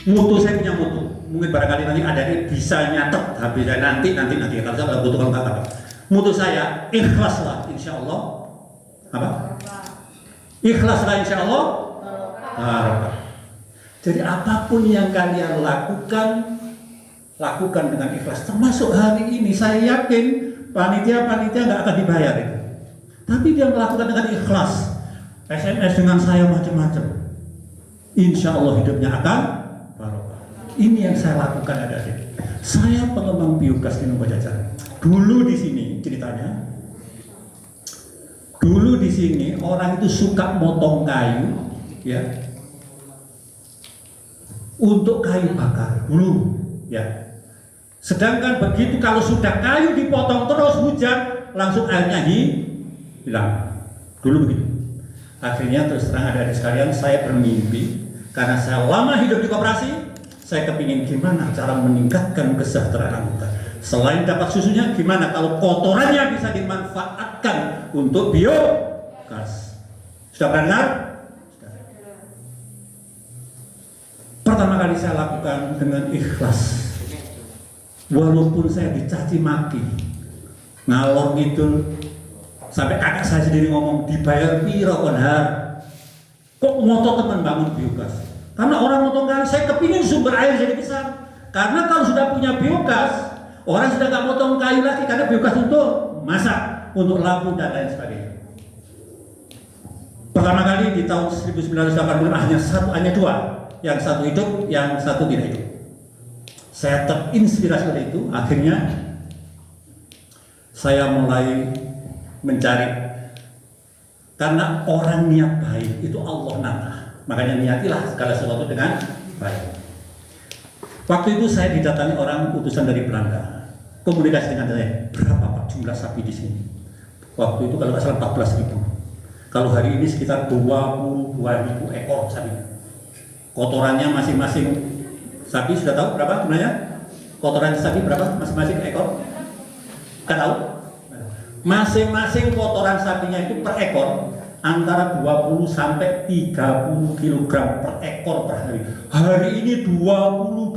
Mutu saya punya mutu. Mungkin barangkali nanti ada yang bisa nyatet habis nanti kalau saya nggak butuh kalau nggak. Mutu saya ikhlaslah insya Allah. Apa? Ikhlaslah insya Allah. Jadi apapun yang kalian lakukan dengan ikhlas. Termasuk hari ini saya yakin panitia nggak akan dibayar itu. Tapi dia melakukan dengan ikhlas. SMS dengan saya macam-macam. Insya Allah hidupnya akan barokah. Ini yang saya lakukan adik-adik. Saya pengembang biogas di Pajajaran. Dulu di sini ceritanya. Dulu di sini orang itu suka motong kayu, ya, untuk kayu bakar dulu, ya. Sedangkan begitu kalau sudah kayu dipotong terus hujan, langsung airnya hilang. Dulu begitu. Akhirnya terus terang adik-adik sekalian, saya bermimpi karena saya lama hidup di koperasi, saya kepingin gimana cara meningkatkan kesejahteraan anggota. Selain dapat susunya, gimana kalau kotorannya bisa dimanfaatkan untuk biogas. Sudah pernah dengar? Pertama kali saya lakukan dengan ikhlas. Walaupun saya dicaci maki, ngalor gitu, sampai kakak saya sendiri ngomong dibayar piro konhar, kok motor teman bangun biogas? Karena orang motong kali saya kepingin sumber air jadi besar. Karena kalau sudah punya biogas, orang sudah nggak motong kayu lagi karena biogas untuk masak, untuk lampu dan lain sebagainya. Pertama kali di tahun 1980 hanya dua, yang satu hidup, yang satu tidak hidup. Saya terinspirasi oleh itu, akhirnya saya mulai mencari, karena orang niat baik itu Allah nantah, makanya niatilah segala sesuatu dengan baik. Waktu itu saya didatangi orang utusan dari Belanda, komunikasi dengan saya, berapa Pak jumlah sapi di sini? Waktu itu kalau nggak salah 14.000. Kalau hari ini sekitar 22.000 ekor sapi. Kotorannya masing-masing sapi sudah tahu berapa jumlahnya? Kotoran sapi berapa masing-masing ekor? Kan tahu? Masing-masing kotoran sapinya itu per ekor antara 20 sampai 30 kg per ekor per hari. Hari ini 22.000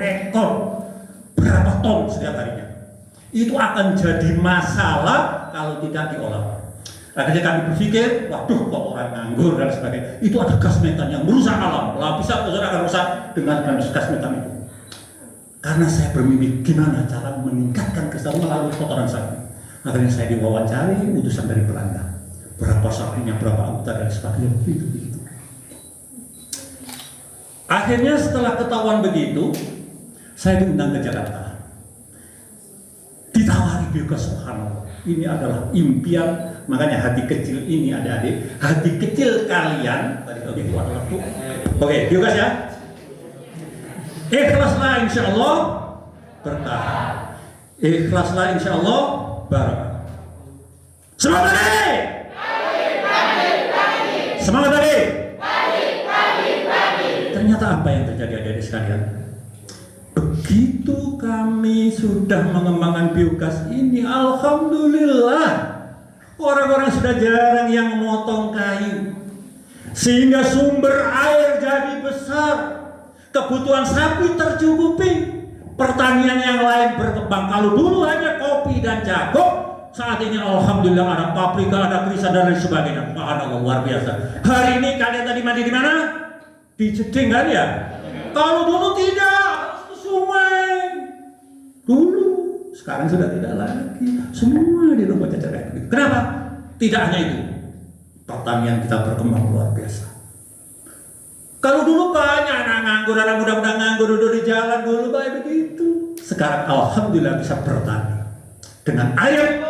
ekor. Berapa ton setiap harinya? Itu akan jadi masalah kalau tidak diolah. Akhirnya kami berpikir, waduh kotoran nganggur dan sebagainya. Itu ada gas metan yang merusak alam. Lapisan ozon akan rusak dengan gas metan itu. Karena saya bermimpi gimana cara meningkatkan kesehatan melalui kotoran sapi. Akhirnya saya diwawancari utusan dari Belanda. Berapa sapinya, berapa anggota dan sebagainya. Begitu. Akhirnya setelah ketahuan begitu, saya diundang ke Jakarta. Ditawari biogas, subhanallah. Ini adalah impian. Makanya hati kecil ini adik-adik, hati kecil kalian tadi oke, biogas ya. Ikhlaslah insya Allah berkah. Ikhlaslah insya Allah barokah. Semangat tadi. Semangat tadi. Ternyata apa yang terjadi adik-adik sekalian? Begitu kami sudah mengembangkan biogas ini, alhamdulillah. Orang-orang sudah jarang yang memotong kayu, sehingga sumber air jadi besar, kebutuhan sapi tercukupi, pertanian yang lain berkembang. Kalau dulu hanya kopi dan jagung, saat ini alhamdulillah ada paprika, ada krisan dan lain sebagainya. Subhanallah, luar biasa. Hari ini kalian tadi mandi di mana? Di Jeding kan ya? Kalau dulu tidak, sungai. Dulu. Sekarang sudah tidak lagi, semua di rumah cacar kayak begitu. Kenapa? Tidak hanya itu, pertanian kita berkembang luar biasa. Kalau dulu banyak anak nganggur, anak muda-muda nganggur duduk di jalan dulu kayak begitu. Sekarang alhamdulillah bisa bertani dengan air,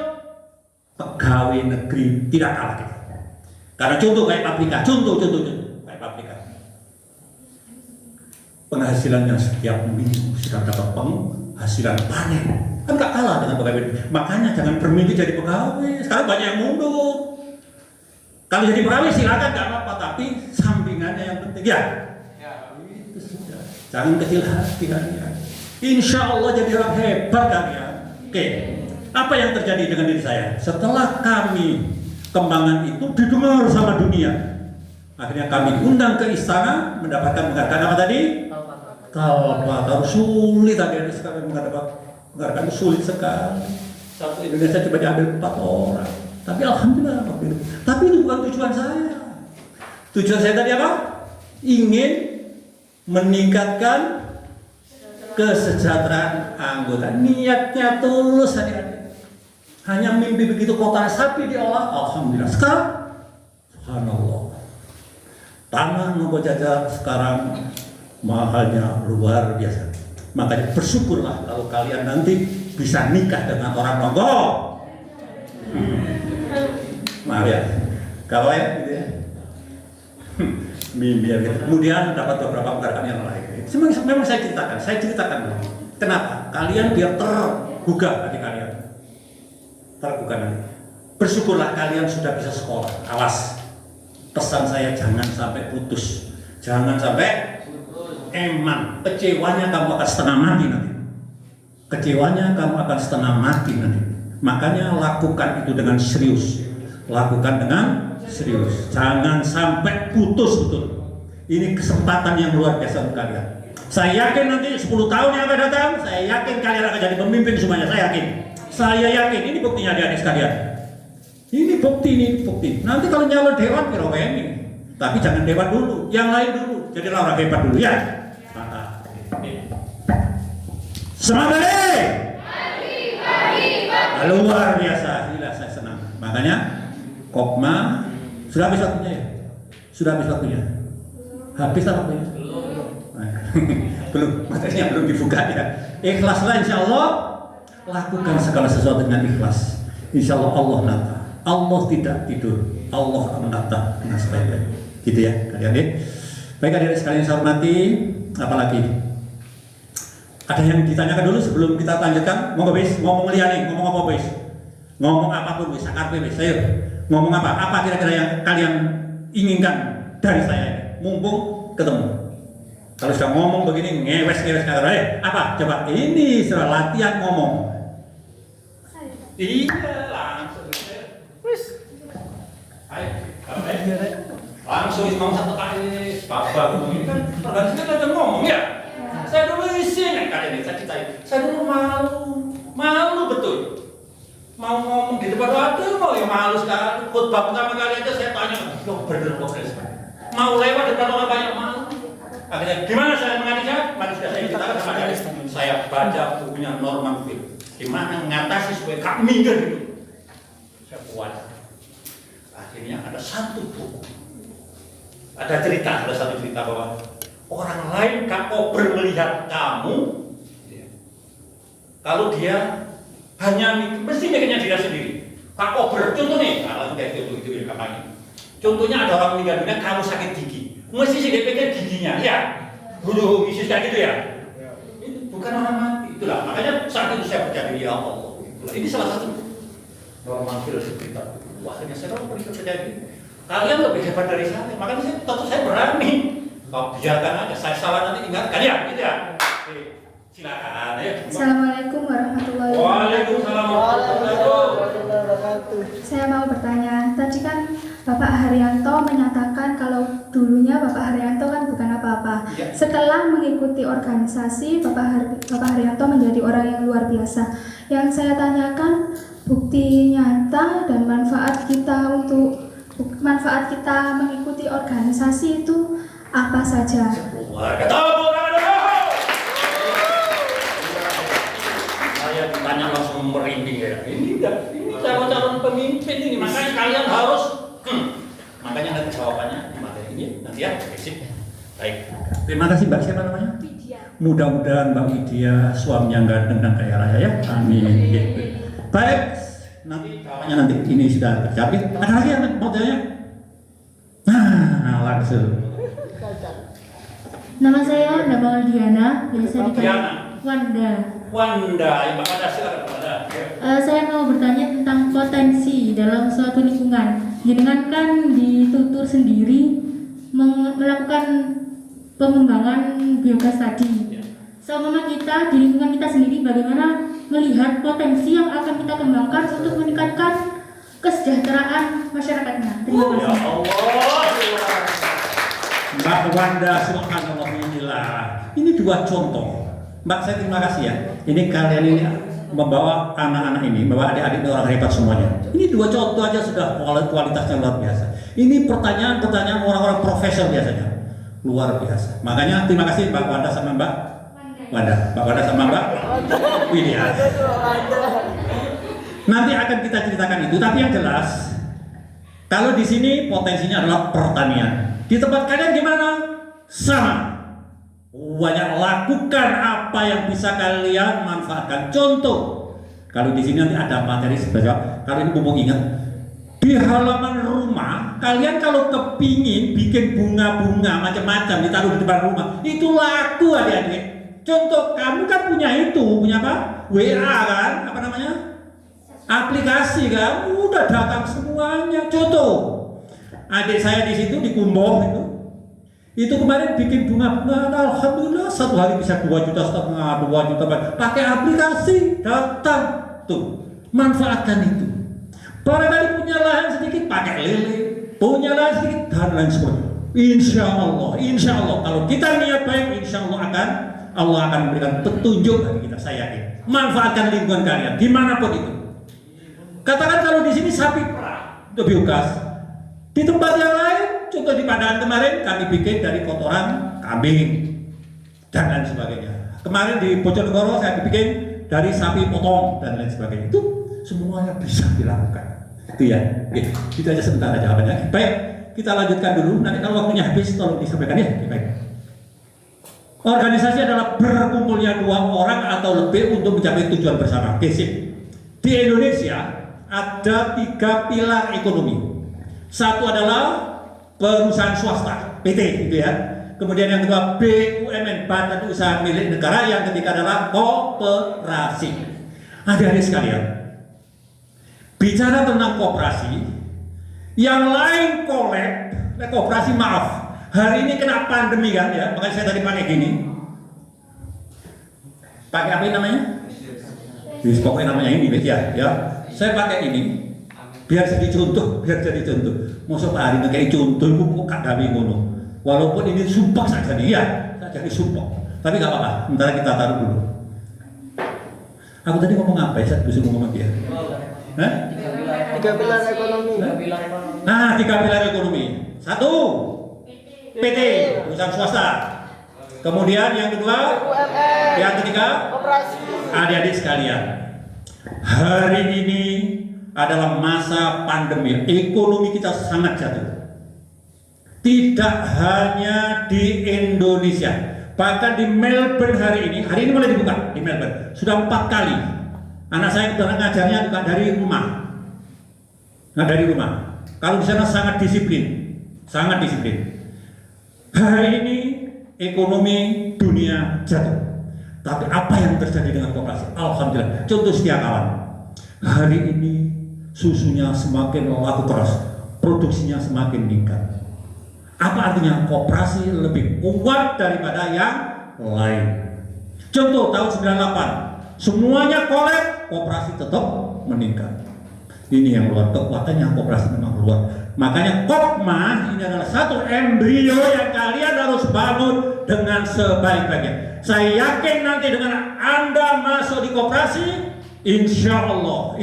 pegawai negeri tidak kalah kita. Karena contoh kayak paprika, contoh kayak paprika. Penghasilannya setiap minggu sudah dapat penghasilan panen. Kan gak kalah dengan pegawai. Makanya jangan bermimpi jadi pegawai. Sekarang banyak yang mundur. Kalau jadi pegawai silakan gak apa-apa, tapi sampingannya yang penting ya. Itu sudah. Jangan kecil hati kalian. Insya Allah jadi orang hebat kalian. Oke. Apa yang terjadi dengan diri saya? Setelah kami kembangan itu didengar sama dunia. Akhirnya kami undang ke istana mendapatkan penghargaan apa tadi? Kalpataru. Sulit tadi sekarang menghargaan itu sulit sekali. Satu Indonesia cuma diambil 4 orang. Tapi alhamdulillah. Tapi itu bukan tujuan saya. Tujuan saya tadi apa? Ingin meningkatkan kesejahteraan anggota. Niatnya tulus hati-hati. Hanya mimpi begitu kotoran sapi diolah. Alhamdulillah. Sekarang, subhanallah. Tanah Nogo Jajar sekarang mahalnya luar biasa. Makanya bersyukurlah kalau kalian nanti bisa nikah dengan orang Nogo. Maaf ya, kalau ya gitu ya. Mimpi gitu. Kemudian dapat beberapa penghargaan yang lain. Memang saya ceritakan. Kenapa? Kalian biar tergugah hati kalian. Tergugah nanti. Bersyukurlah kalian sudah bisa sekolah. Awas. Pesan saya jangan sampai putus, jangan sampai eman. Kecewanya kamu akan setengah mati nanti. Kecewanya kamu akan setengah mati nanti. Makanya lakukan itu dengan serius. Lakukan dengan serius. Jangan sampai putus betul. Ini kesempatan yang luar biasa untuk kalian. Saya yakin nanti 10 tahun yang akan datang, saya yakin kalian akan jadi pemimpin semuanya. Saya yakin. Ini buktinya adik-adik sekalian. Ini bukti. Nanti kalau nyalon dewan kira ini. Tapi jangan dewan dulu, yang lain dulu. Jadi orang hebat dulu ya. Semangat deh. Luar biasa. Gila, saya senang. Makanya Kopma sudah habis waktunya ya. Habis waktunya. Belum, materinya belum dibuka ya. Ikhlaslah insya Allah. Lakukan segala sesuatu dengan ikhlas. Insya Allah nata. Allah tidak tidur, Allah menata dengan sebaik-baik. Gitu ya, kalian. Baik adik-adik sekalian saya hormati, apalagi? Ada yang ditanyakan dulu sebelum kita lanjutkan? Ngomong bis, ngomong liane, ngomong apa bis? Ngomong apapun bisa, karpe bis. Ayo, ngomong apa? Apa kira-kira yang kalian inginkan dari saya? Mumpung ketemu. Kalau sudah ngomong begini ngewes kata, apa? Coba ini sudah latihan ngomong. Iya langsung. Langsung ngomong satu kali, bapak ini kan tergantung kita ngomong ya. Saya dulu isin kali ini saya dulu malu betul. Mau ngomong di depan waduh mau ya malu sekali. Khutbah pertama kali aja saya tanya, bener kok mau lewat depan orang banyak malu. Akhirnya gimana saya mengajarnya? Manusia saya ceritakan sama dia. Saya baca bukunya Norman Vincent. Gimana mengatasi supaya gak minder gitu. Saya kuat. Akhirnya ada satu cerita bahwa orang lain kakober melihat kamu kalau dia hanya mesti mikirnya diri sendiri. Kakober contoh nih, langsung kayak gitu ya kampanye. Contohnya ada orang meninggal dunia kamu sakit gigi, mesti sih dia pikir giginya ya, bunuh bisnis kayak gitu ya. Itu bukan orang mati, itulah makanya saat itu saya percaya diri Allah. Ini salah satu normal filosofi kita. Wah, akhirnya saya tahu bisa terjadi. Kalian lebih hebat dari saya, makanya saya berani. Kau biarkan aja, saya salah nanti ingatkan ya, gitu ya. Silakan ya. Assalamualaikum warahmatullahi wabarakatuh. Waalaikumsalam warahmatullahi wabarakatuh. Saya mau bertanya, tadi kan Bapak Haryanto menyatakan kalau dulunya Bapak Haryanto kan bukan apa-apa. Ya. Setelah mengikuti organisasi, Bapak Haryanto menjadi orang yang luar biasa. Yang saya tanyakan, bukti nyata dan manfaat kita mengikuti organisasi itu apa saja? Saya ditanya langsung merinding ya. Ini calon-calon pemimpin ini, makanya kalian harus makanya nanti jawabannya di materi ini nanti ya. Baik. Terima kasih Mbak, siapa namanya? Widya. Mudah-mudahan Mbak Widya suaminya ganteng dan kaya raya ya. Amin. Baik. Nanti jawabannya nanti ini sudah tercapai. Ada lagi yang mau tanya? Nah, langsung. Nama saya Nabal Diana, biasa dipanggil Wanda. Wanda. Mbak Wanda silakan Wanda. Saya mau bertanya tentang potensi dalam suatu lingkungan. Jenengan kan ditutur sendiri melakukan pengembangan biogas tadi. Seumpama kita di lingkungan kita sendiri bagaimana melihat potensi yang akan kita kembangkan untuk meningkatkan kesejahteraan masyarakatnya. Terima kasih. Ya Allah. Mbak Wanda, subhanallah, inilah. Ini dua contoh. Mbak, saya terima kasih ya. Ini kalian ini membawa anak-anak ini, membawa adik-adik orang hebat semuanya. Ini dua contoh aja sudah kualitasnya luar biasa. Ini pertanyaan-pertanyaan orang-orang profesor biasanya. Luar biasa. Makanya terima kasih Mbak Wanda sama Mbak Wanda. Mbak Wanda sama Mbak Widya. Nanti akan kita ceritakan itu, tapi yang jelas kalau di sini potensinya adalah pertanian. Di tempat kalian gimana? Sama. Banyak lakukan apa yang bisa kalian manfaatkan. Contoh, kalau di sini nanti ada materi sebenarnya. Kalau ini mumpung ingat, di halaman rumah kalian kalau kepingin bikin bunga-bunga macam-macam ditaruh di depan rumah, itu laku adik-adik. Contoh, kamu kan punya itu, punya apa? WA kan? Apa namanya? Aplikasi kan? Udah datang semuanya. Contoh, adik saya di situ di Kumboh itu kemarin bikin bunga-bunga, alhamdulillah satu hari bisa 2,5 juta, 2 juta, pakai aplikasi datang tuh, manfaatkan itu. Barangkali punya lahan sedikit pakai lele, punya lahan sedikit dan lain sebagainya. Insya Allah kalau kita niat baik, insya Allah akan memberikan petunjuk bagi kita. Saya yakin. Manfaatkan lingkungan kalian dimanapun itu. Katakan kalau di sini sapi perah untuk biogas, di tempat yang lain, contoh di Padang kemarin kami bikin dari kotoran kambing dan lain sebagainya. Kemarin di Bojonegoro saya bikin dari sapi potong dan lain sebagainya. Itu semuanya bisa dilakukan. Itu ya. Oke, itu aja sebentar aja jawabannya. Baik, kita lanjutkan dulu. Nanti kalau waktunya habis tolong disampaikan ya. Baik. Organisasi adalah berkumpulnya 2 orang atau lebih untuk mencapai tujuan bersama. Oke, sip. Di Indonesia ada 3 pilar ekonomi. Satu adalah perusahaan swasta, PT gitu ya. Kemudian yang kedua BUMN, badan usaha milik negara. Yang ketiga adalah koperasi. Adik-adik sekalian, bicara tentang koperasi, yang lain koperasi maaf. Hari ini kena pandemi kan ya, makanya saya tadi pakai gini. Pakai apa namanya? Pokoknya namanya ini ya. Saya pakai ini biar jadi contoh. Masuk hari ini kayak contoh kok gak gawe ngono. Walaupun ini sumpah saja nih ya, saya jadi sumpah. Tapi gak apa-apa, sementara kita taruh dulu. Aku tadi ngomong apa ya? Saya bisa ngomong dia. Hah? 3 pilar ekonomi. 3 pilar ekonomi. 1, PT, perusahaan swasta. Kemudian yang kedua, yang ketiga, Koperasi. adik-adik sekalian. Hari ini adalah masa pandemi, ekonomi kita sangat jatuh. Tidak hanya di Indonesia, bahkan di Melbourne hari ini mulai dibuka di Melbourne. Sudah 4 kali. Anak saya kebetulan ngajarnya juga dari rumah. Kalau di sana sangat disiplin. Hari ini ekonomi dunia jatuh. Tapi apa yang terjadi dengan koperasi? Alhamdulillah. Contoh setia kawan. Hari ini susunya semakin laku keras, produksinya semakin meningkat. Apa artinya? Koperasi lebih kuat daripada yang lain. Contoh tahun 98, semuanya kolab, koperasi tetap meningkat. Ini yang luar, kekuatannya koperasi memang luar. Makanya Kopma ini adalah satu embrio yang kalian harus bangun dengan sebaik-baiknya. Saya yakin nanti dengan Anda masuk di koperasi, insya Allah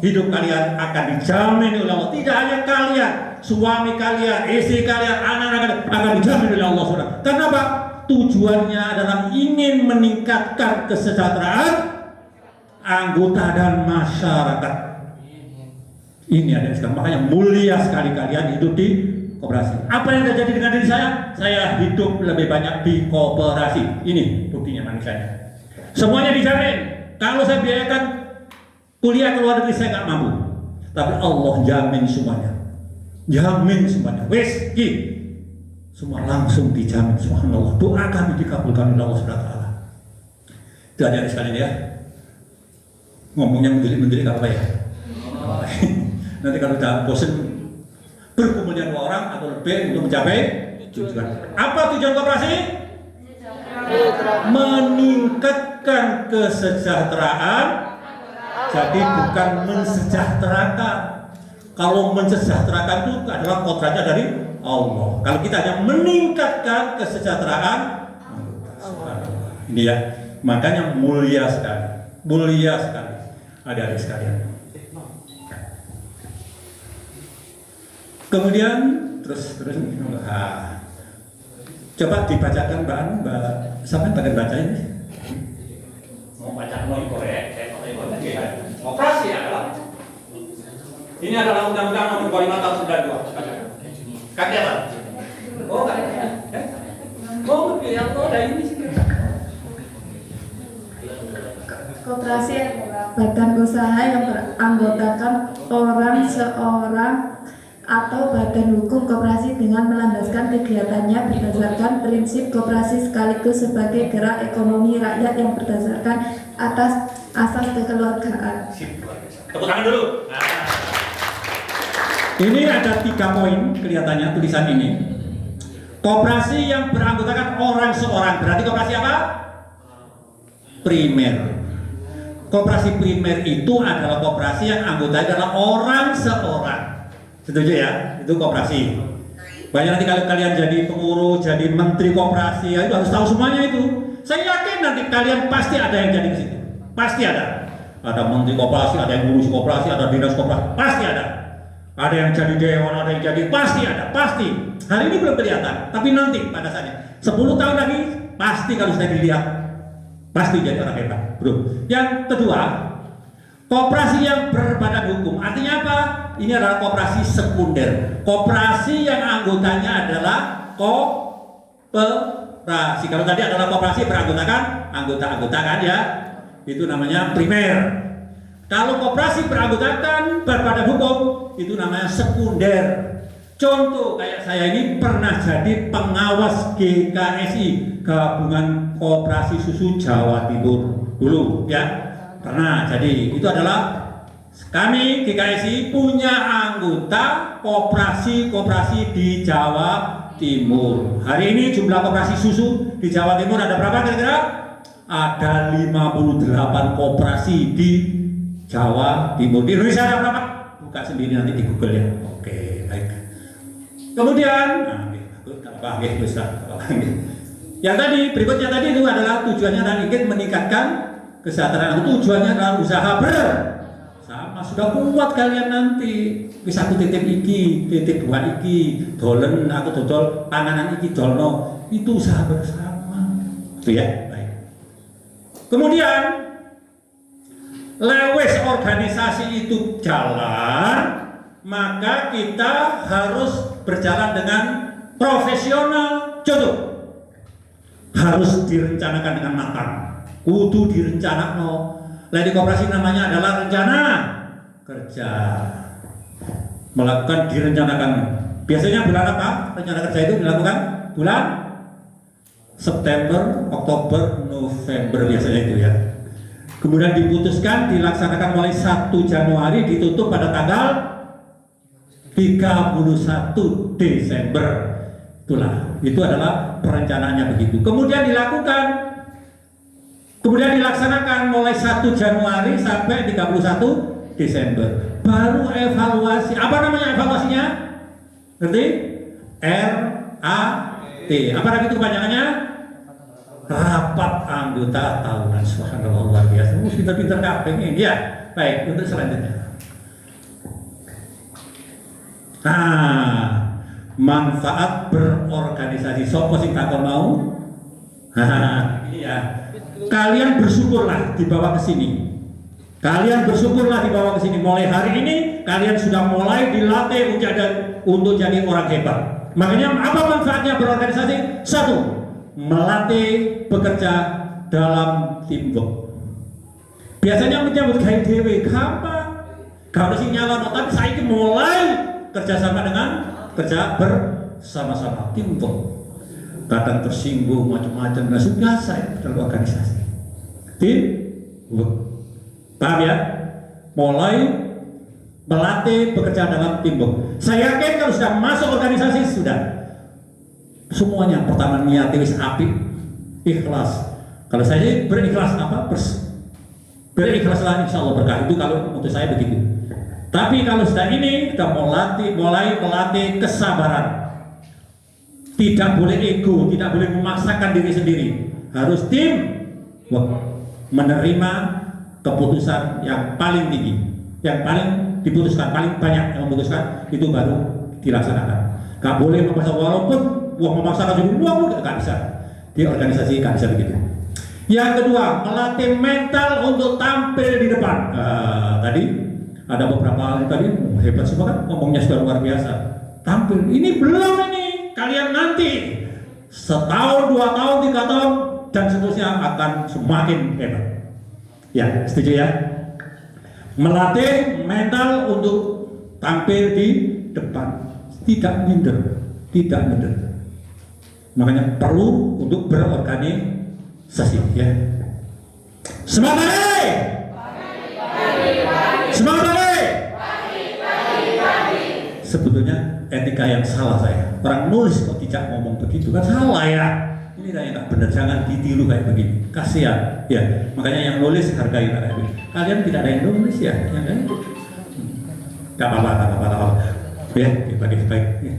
hidup kalian akan dijamin oleh Allah. Tidak hanya kalian, suami kalian, istri kalian, anak-anak kalian akan dijamin oleh Allah. Kenapa? Tujuannya adalah ingin meningkatkan kesejahteraan anggota dan masyarakat. Ini ada sekarang, makanya mulia sekali kalian hidup di koperasi. Apa yang terjadi dengan diri saya? Saya hidup lebih banyak di koperasi. Ini buktinya manusianya. Semuanya dijamin. Kalau saya biayakan kuliah ke luar negeri saya nggak mampu, tapi Allah jamin semuanya. Wes, semua langsung dijamin. Subhanallah. Doa kami dikabulkan oleh Allah Subhanahu wa taala. Itu ada sekalian ya. Ngomongnya mendelik-mendelik apa ya? Nanti kalau udah bosan berkumpulnya 2 orang atau lebih untuk mencapai tujuan. Apa tujuan koperasi? Meningkatkan kesejahteraan. Jadi bukan mensejahterakan. Kalau mensejahterakan itu adalah kodratnya dari Allah. Kalau kita hanya meningkatkan kesejahteraan ini ya, makanya mulia sekali adik-adik sekalian. Kemudian terus coba dibacakan Mbak sampai pada baca ini. Mau baca operasi adalah ini adalah Undang-Undang Nomor 25 Tahun 92. Kaki apa? Oh, kaki. Oh, yang ada ini sih. Koperasi adalah badan usaha yang beranggotakan orang seorang atau badan hukum koperasi dengan melandaskan kegiatannya berdasarkan prinsip koperasi sekaligus sebagai gerak ekonomi rakyat yang berdasarkan atas asas kekeluargaan. Tepuk tangan dulu. Ini ada 3 poin kelihatannya tulisan ini. Koperasi yang beranggotakan orang seorang, berarti koperasi apa? Primer. Koperasi primer itu adalah koperasi yang anggotanya adalah orang seorang. Setuju ya? Itu koperasi. Banyak nanti kalau kalian jadi pengurus, jadi menteri koperasi, ya itu harus tahu semuanya itu. Saya yakin nanti kalian pasti ada yang jadi ke situ. Pasti ada. Ada menteri koperasi, ada yang ngurusi koperasi, ada dinas koperasi, pasti ada. Ada yang jadi dewan, ada yang jadi, pasti ada, pasti. Hari ini belum kelihatan, tapi nanti pada saatnya 10 tahun lagi pasti kalau sudah dilihat pasti jadi orang hebat, bro. Yang kedua, koperasi yang berbadan hukum. Artinya apa? Ini adalah koperasi sekunder. Koperasi yang anggotanya adalah koperasi. Kalau tadi adalah koperasi beranggotakan anggota-anggota kan ya, itu namanya primer. Kalau koperasi beranggotakan berbadan hukum, itu namanya sekunder. Contoh kayak saya ini pernah jadi pengawas GKSI, Gabungan Koperasi Susu Jawa Timur dulu ya, pernah. Jadi itu adalah kami GKSI punya anggota koperasi di Jawa Timur. Hari ini jumlah koperasi susu di Jawa Timur ada berapa kira-kira? Ada 58 koperasi di Jawa Timur. Di Indonesia ada berapa? Buka sendiri nanti di Google ya. Oke, baik. Kemudian, yang tadi berikutnya tadi itu adalah tujuannya adalah ingin meningkatkan kesejahteraan. Tujuannya adalah usaha sama sudah kuat kalian nanti. Bisa aku titip iki, titip dua iki, dolen aku dodol panganan iki dolno. Itu usaha bersama. Itu ya, baik. Kemudian lewes organisasi itu jalan, maka kita harus berjalan dengan profesional. Contoh, harus direncanakan dengan matang. Kudu direncanakan. Lain di koperasi namanya adalah rencana kerja. Melakukan direncanakan. Biasanya bulan apa? Rencana kerja itu dilakukan bulan September, Oktober, November biasanya itu ya. Kemudian diputuskan dilaksanakan mulai 1 Januari, ditutup pada tanggal 31 Desember. Itulah, itu adalah perencanaannya begitu. Kemudian dilaksanakan mulai 1 Januari sampai 31 Desember. Baru evaluasi. Apa namanya evaluasinya? Ngerti? RAT. Apa lagi itu kepanjangannya? Rapat anggota tahunan. Subhanallah, luar biasa. Pinter-pinter kabeh ini. Ya, baik, untuk selanjutnya. Nah, manfaat berorganisasi. Sopo sing takon mau? Ini ya. Kalian bersyukurlah dibawa ke sini. Kalian bersyukurlah dibawa ke sini. Mulai hari ini kalian sudah mulai dilatih untuk jadi orang hebat. Makanya apa manfaatnya berorganisasi? 1, melatih bekerja dalam teamwork. Biasanya menyambut gawe dhewe gampang. Kalau sing nyalon, tapi saya mulai kerjasama dengan kerja bersama-sama, teamwork. Kadang tersinggung macam-macam, nah sudah saya dalam organisasi. Teamwork. Paham ya? Mulai melatih bekerja dalam teamwork. Saya yakin kalau sudah masuk organisasi sudah semuanya. Pertama niat wis apik, ikhlas. Kalau saya berikhlas berikhlaslah insya Allah berkah. Itu kalau untuk saya begitu. Tapi kalau sudah ini kita mulai melatih kesabaran. Tidak boleh ego, tidak boleh memaksakan diri sendiri. Harus tim menerima keputusan yang paling tinggi, yang paling diputuskan, paling banyak yang memutuskan, itu baru dilaksanakan. Gak boleh memaksa, walaupun memaksakan jadi gak bisa. Di organisasi gak bisa begitu. Yang kedua, melatih mental untuk tampil di depan. Tadi ada beberapa hal tadi hebat semua kan, ngomongnya sudah luar biasa. Tampil, ini belum ini. Kalian nanti setahun, 2 tahun, 3 tahun dan seterusnya akan semakin hebat. Ya, setuju ya? Melatih mental untuk tampil di depan, tidak minder, tidak minder. Makanya perlu untuk berorganisasi ya. Semangat lagi! Semangat lagi! Sebetulnya etika yang salah saya. Orang nulis kok tidak ngomong begitu kan salah ya. Ini kayak nggak benar, jangan ditiru kayak begini. Kasihan ya. Makanya yang nulis hargai kayak begini. Kalian tidak ada yang nulis ya, yang lain. Gak apa-apa. Ya, baik. Ya.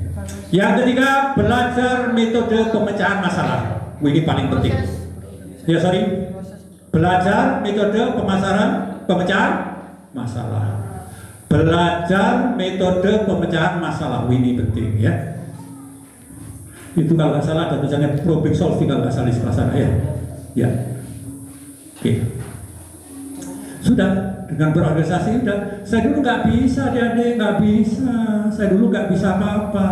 Yang ketiga, belajar metode pemecahan masalah. Ini paling penting. Ya sorry. Belajar metode pemecahan masalah. Belajar metode pemecahan masalah, ini penting ya. Itu kalau nggak salah ada tulisannya problem solving kalau nggak salah di sebelah sana ya. Ya. Oke. Sudah dengan berorganisasi udah. Saya dulu nggak bisa, adik-adik nggak bisa. Saya dulu nggak bisa apa-apa.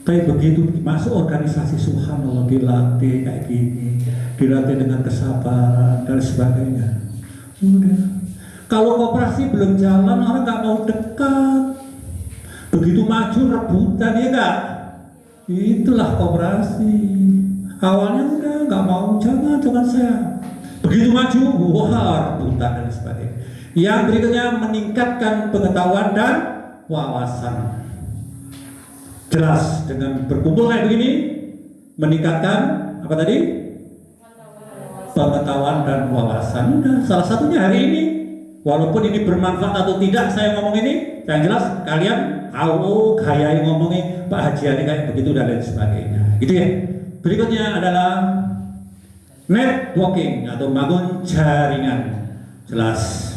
Tapi begitu masuk organisasi, subhanallah, dilatih kayak gini, dilatih dengan kesabaran dan sebagainya. Udah. Kalau koperasi belum jalan, orang nggak mau dekat. Begitu maju rebutan ya nggak? Itulah koperasi. Awalnya udah nggak mau, jangan saya. Begitu maju, wah rebutan dan sebagainya. Yang berikutnya meningkatkan pengetahuan dan wawasan. Jelas dengan berkumpul kayak begini, meningkatkan apa tadi? Pengetahuan dan wawasan. Udah, salah satunya hari ini. Walaupun ini bermanfaat atau tidak saya ngomong ini, yang jelas kalian tahu gaya yang ngomongnya Pak Haji Ali kayak begitu dan lain sebagainya. Gitu ya. Berikutnya adalah networking atau bangun jaringan. Jelas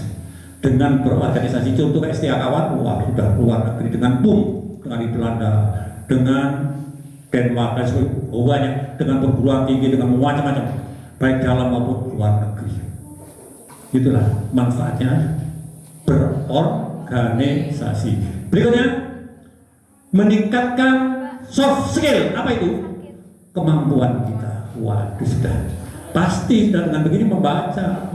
dengan berorganisasi, contoh STA Kawan, wah sudah luar negeri dengan BUM, dengan di Belanda, dengan Denmark dan sebagainya, banyak, dengan perguruan tinggi, dengan macam-macam, baik dalam maupun luar negeri. Itulah manfaatnya berorganisasi. Berikutnya, meningkatkan soft skill. Apa itu? Kemampuan kita. Waduh, sudah pasti sudah dengan begini membaca.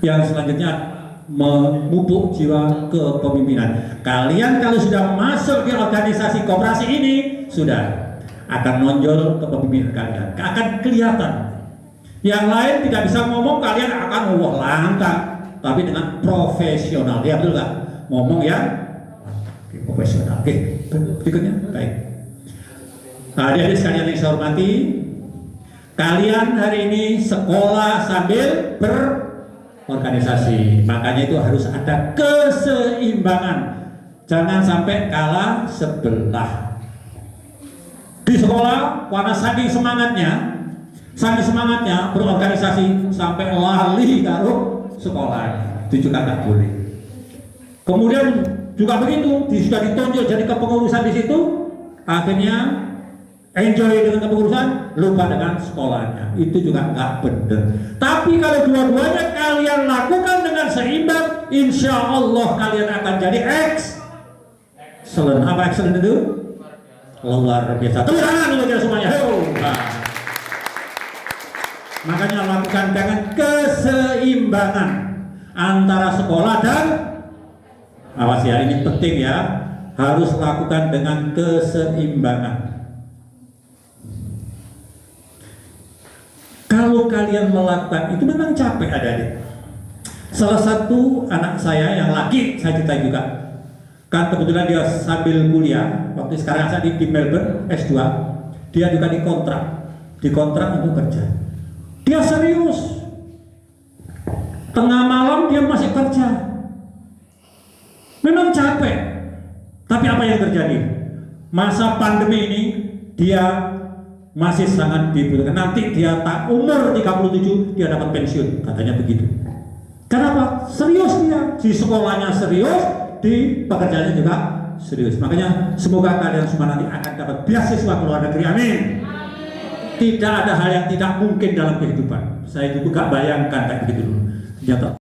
Yang selanjutnya, memupuk jiwa kepemimpinan. Kalian kalau sudah masuk di organisasi koperasi ini, sudah akan nonjol kepemimpinan kalian, akan kelihatan. Yang lain tidak bisa ngomong, kalian akan lantang, tapi dengan profesional. Ya betul nggak? Ngomong yang profesional. Oke, berikutnya baik. Adik-adik sekalian yang saya hormati, kalian hari ini sekolah sambil berorganisasi. Makanya itu harus ada keseimbangan. Jangan sampai kalah sebelah. Di sekolah, karena saking semangatnya berorganisasi sampai lali karo sekolah, itu juga nggak boleh. Kemudian juga begitu, sudah ditonjol jadi kepengurusan di situ, akhirnya enjoy dengan kepengurusan, lupa dengan sekolahnya, itu juga nggak benar. Tapi kalau dua-duanya kalian lakukan dengan seimbang, insya Allah kalian akan jadi excellent. Apa excellent itu? Luar biasa. Tepuk tangan untuk semuanya. Makanya lakukan dengan keseimbangan antara sekolah dan, awas ya, ini penting ya, harus lakukan dengan keseimbangan. Kalau kalian melakukan itu memang capek adik-adik. Salah satu anak saya yang laki, saya cerita juga, kan kebetulan dia sambil kuliah, waktu sekarang saya di Melbourne S2, dia juga dikontrak untuk kerja. Dia serius, tengah malam dia masih kerja. Memang capek, tapi apa yang terjadi? Masa pandemi ini dia masih sangat dibutuhkan. Nanti dia tak umur 37 dia dapat pensiun, katanya begitu. Kenapa? Serius dia, di sekolahnya serius, di pekerjaannya juga serius. Makanya semoga kalian semua nanti akan dapat beasiswa ke luar negeri. Amin. Tidak ada hal yang tidak mungkin dalam kehidupan. Saya juga gak bayangkan kayak begitu dulu. Ternyata